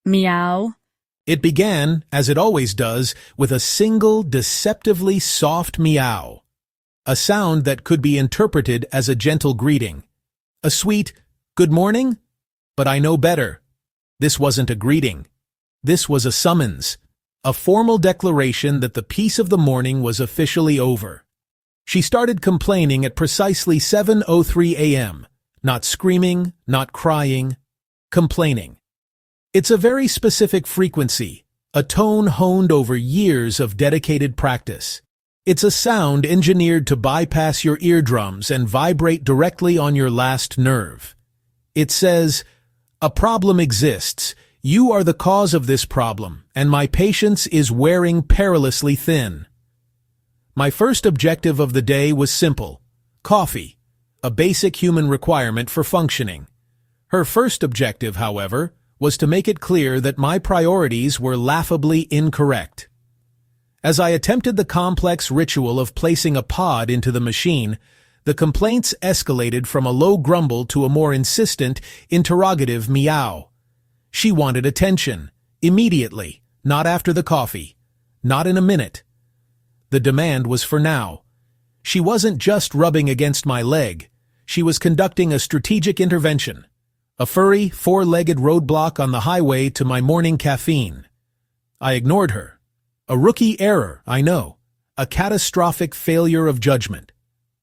Meow. It began, as it always does, with a single, deceptively soft meow. A sound that could be interpreted as a gentle greeting. A sweet, "Good morning?" But I know better. This wasn't a greeting. This was a summons. A formal declaration that the peace of the morning was officially over. She started complaining at precisely 7:03 a.m. Not screaming, not crying, complaining. It's a very specific frequency, a tone honed over years of dedicated practice. It's a sound engineered to bypass your eardrums and vibrate directly on your last nerve. It says, "A problem exists. You are the cause of this problem, and my patience is wearing perilously thin." My first objective of the day was simple: coffee, a basic human requirement for functioning. Her first objective, however, was to make it clear that my priorities were laughably incorrect. As I attempted the complex ritual of placing a pod into the machine, the complaints escalated from a low grumble to a more insistent, interrogative meow. She wanted attention, immediately, not after the coffee, not in a minute. The demand was for now. She wasn't just rubbing against my leg, she was conducting a strategic intervention. A furry, four-legged roadblock on the highway to my morning caffeine. I ignored her. A rookie error, I know. A catastrophic failure of judgment.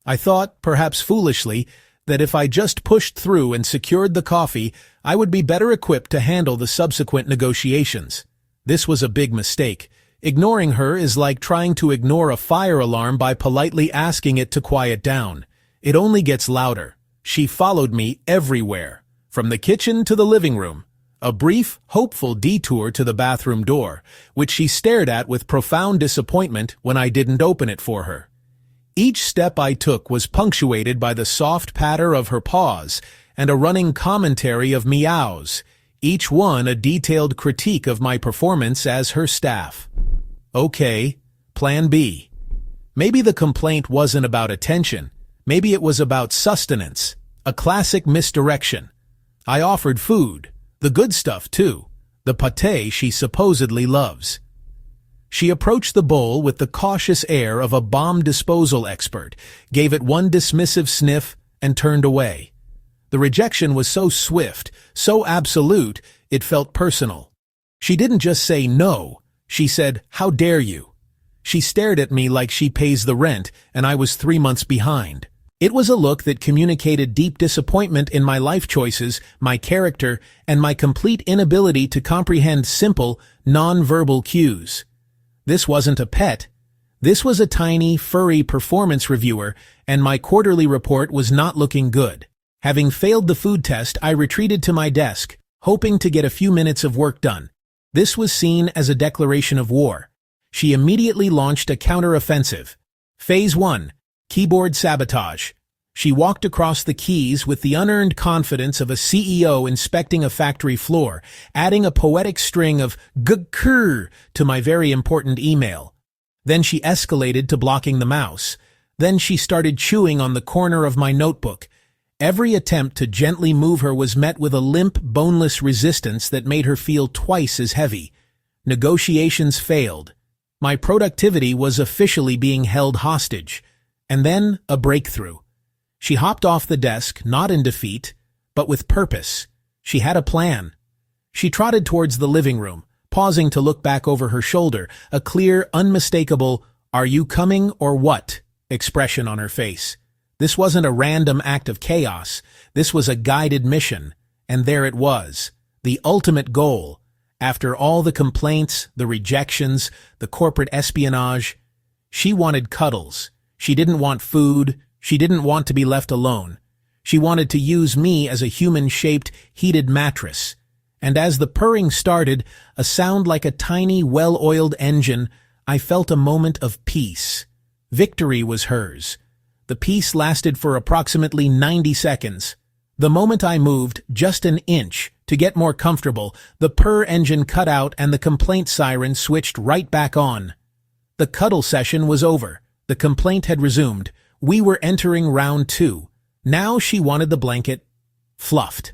I thought, perhaps foolishly, that if I just pushed through and secured the coffee, I would be better equipped to handle the subsequent negotiations. This was a big mistake. Ignoring her is like trying to ignore a fire alarm by politely asking it to quiet down. It only gets louder. She followed me everywhere, from the kitchen to the living room. A brief, hopeful detour to the bathroom door, which she stared at with profound disappointment when I didn't open it for her. Each step I took was punctuated by the soft patter of her paws and a running commentary of meows, each one a detailed critique of my performance as her staff. Okay, plan B. Maybe the complaint wasn't about attention. Maybe it was about sustenance, a classic misdirection. I offered food. The good stuff, too. The pâté she supposedly loves. She approached the bowl with the cautious air of a bomb disposal expert, gave it one dismissive sniff, and turned away. The rejection was so swift, so absolute, it felt personal. She didn't just say no. She said, "How dare you?" She stared at me like she pays the rent, and I was 3 months behind. It was a look that communicated deep disappointment in my life choices, my character, and my complete inability to comprehend simple, non-verbal cues. This wasn't a pet. This was a tiny, furry performance reviewer, and my quarterly report was not looking good. Having failed the food test, I retreated to my desk, hoping to get a few minutes of work done. This was seen as a declaration of war. She immediately launched a counter-offensive. Phase 1. Keyboard sabotage. She walked across the keys with the unearned confidence of a CEO inspecting a factory floor, adding a poetic string of "gkurr" to my very important email. Then she escalated to blocking the mouse. Then she started chewing on the corner of my notebook. Every attempt to gently move her was met with a limp, boneless resistance that made her feel twice as heavy. Negotiations failed. My productivity was officially being held hostage. And then a breakthrough. She hopped off the desk, not in defeat, but with purpose. She had a plan. She trotted towards the living room, pausing to look back over her shoulder, a clear, unmistakable, "Are you coming or what?" expression on her face. This wasn't a random act of chaos. This was a guided mission. And there it was, the ultimate goal. After all the complaints, the rejections, the corporate espionage, she wanted cuddles. She didn't want food. She didn't want to be left alone. She wanted to use me as a human-shaped, heated mattress. And as the purring started, a sound like a tiny, well-oiled engine, I felt a moment of peace. Victory was hers. The peace lasted for approximately 90 seconds. The moment I moved just an inch to get more comfortable, the purr engine cut out and the complaint siren switched right back on. The cuddle session was over. The complaint had resumed. We were entering round 2. Now she wanted the blanket fluffed.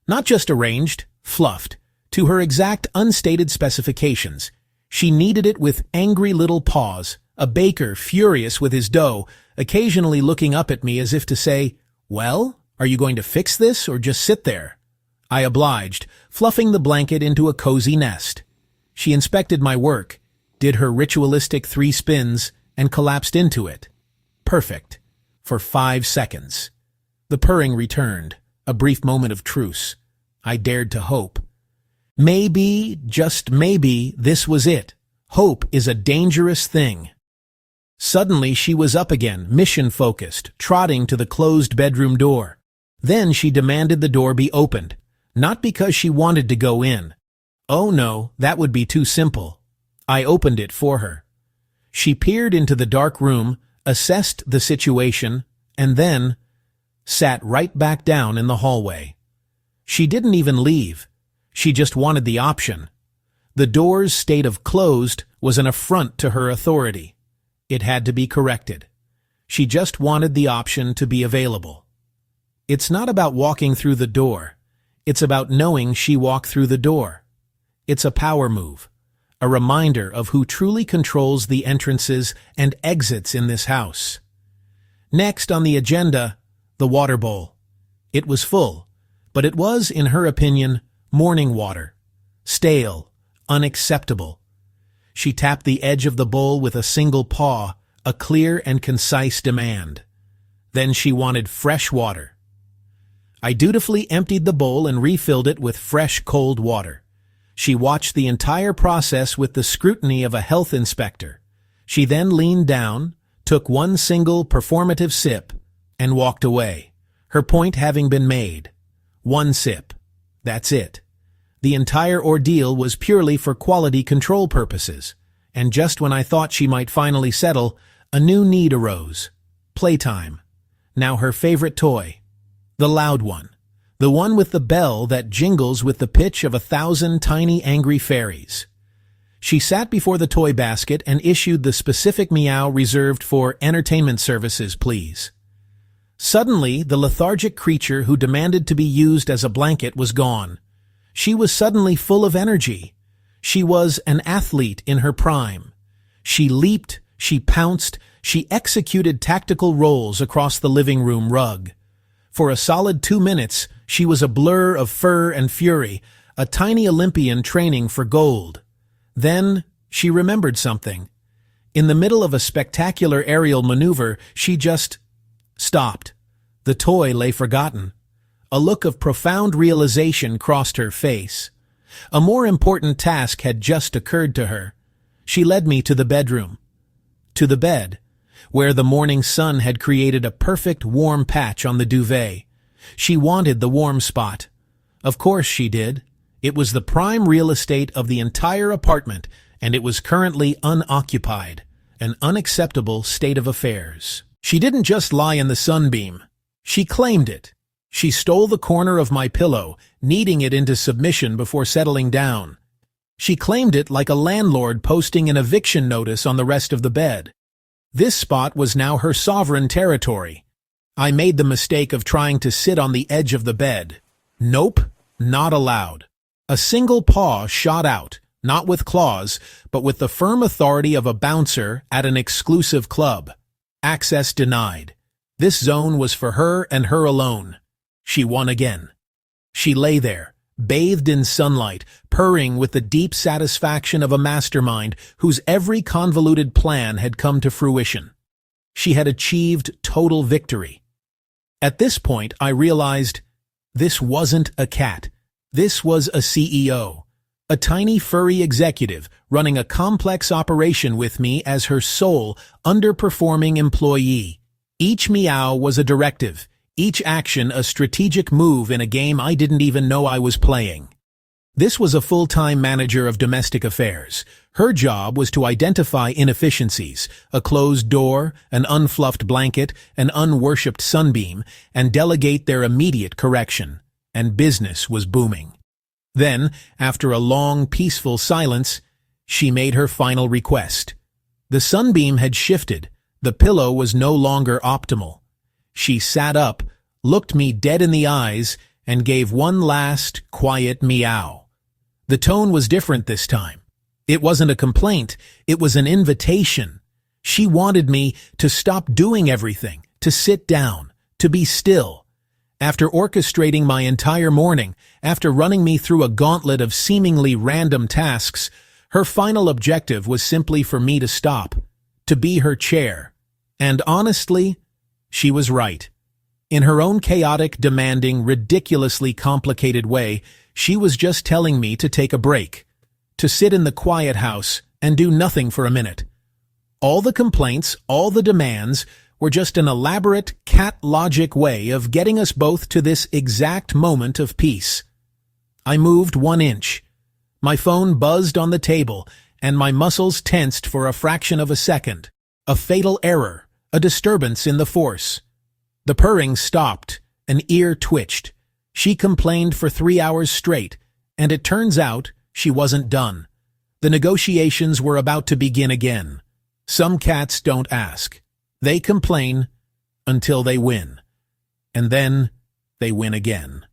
Not just arranged, fluffed. to her exact unstated specifications. She kneaded it with angry little paws, a baker furious with his dough, occasionally looking up at me as if to say, "Well, are you going to fix this or just sit there?" I obliged, fluffing the blanket into a cozy nest. She inspected my work, did her ritualistic 3 spins, and collapsed into it. Perfect. For 5 seconds. The purring returned, a brief moment of truce. I dared to hope. Maybe, just maybe, this was it. Hope is a dangerous thing. Suddenly she was up again, mission-focused, trotting to the closed bedroom door. Then she demanded the door be opened, not because she wanted to go in. Oh no, that would be too simple. I opened it for her. She peered into the dark room, assessed the situation, and then sat right back down in the hallway. She didn't even leave. She just wanted the option. The door's state of closed was an affront to her authority. It had to be corrected. She just wanted the option to be available. It's not about walking through the door. It's about knowing she walked through the door. It's a power move, a reminder of who truly controls the entrances and exits in this house. Next on the agenda, the water bowl. It was full, but it was, in her opinion, morning water. Stale, unacceptable. She tapped the edge of the bowl with a single paw, a clear and concise demand. Then she wanted fresh water. I dutifully emptied the bowl and refilled it with fresh, cold water. She watched the entire process with the scrutiny of a health inspector. She then leaned down, took one single performative sip, and walked away, her point having been made. One sip. That's it. The entire ordeal was purely for quality control purposes, and just when I thought she might finally settle, a new need arose. Playtime. Now her favorite toy. The loud one. The one with the bell that jingles with the pitch of 1,000 tiny angry fairies. She sat before the toy basket and issued the specific meow reserved for entertainment services, please. Suddenly, the lethargic creature who demanded to be used as a blanket was gone. She was suddenly full of energy. She was an athlete in her prime. She leaped, she pounced, she executed tactical rolls across the living room rug. For a solid 2 minutes, she was a blur of fur and fury, a tiny Olympian training for gold. Then, she remembered something. In the middle of a spectacular aerial maneuver, she just stopped. The toy lay forgotten. A look of profound realization crossed her face. A more important task had just occurred to her. She led me to the bedroom. To the bed, where the morning sun had created a perfect warm patch on the duvet. She wanted the warm spot. Of course she did. It was the prime real estate of the entire apartment, and it was currently unoccupied, an unacceptable state of affairs. She didn't just lie in the sunbeam. She claimed it. She stole the corner of my pillow, kneading it into submission before settling down. She claimed it like a landlord posting an eviction notice on the rest of the bed. This spot was now her sovereign territory. I made the mistake of trying to sit on the edge of the bed. Nope, not allowed. A single paw shot out, not with claws, but with the firm authority of a bouncer at an exclusive club. Access denied. This zone was for her and her alone. She won again. She lay there, bathed in sunlight, purring with the deep satisfaction of a mastermind whose every convoluted plan had come to fruition. She had achieved total victory. At this point, I realized this wasn't a cat. This was a CEO, a tiny furry executive running a complex operation with me as her sole, underperforming employee. Each meow was a directive, each action a strategic move in a game I didn't even know I was playing. This was a full-time manager of domestic affairs. Her job was to identify inefficiencies, a closed door, an unfluffed blanket, an unworshipped sunbeam, and delegate their immediate correction. And business was booming. Then, after a long, peaceful silence, she made her final request. The sunbeam had shifted. The pillow was no longer optimal. She sat up, looked me dead in the eyes, and gave one last, quiet meow. The tone was different this time. It wasn't a complaint, it was an invitation. She wanted me to stop doing everything, to sit down, to be still. After orchestrating my entire morning, after running me through a gauntlet of seemingly random tasks, her final objective was simply for me to stop, to be her chair. And honestly, she was right. In her own chaotic, demanding, ridiculously complicated way, she was just telling me to take a break, to sit in the quiet house and do nothing for a minute. All the complaints, all the demands, were just an elaborate, cat-logic way of getting us both to this exact moment of peace. I moved 1 inch. My phone buzzed on the table, and my muscles tensed for a fraction of a second. A fatal error, a disturbance in the force. The purring stopped, an ear twitched. She complained for 3 hours straight, and it turns out she wasn't done. The negotiations were about to begin again. Some cats don't ask. They complain until they win. And then they win again.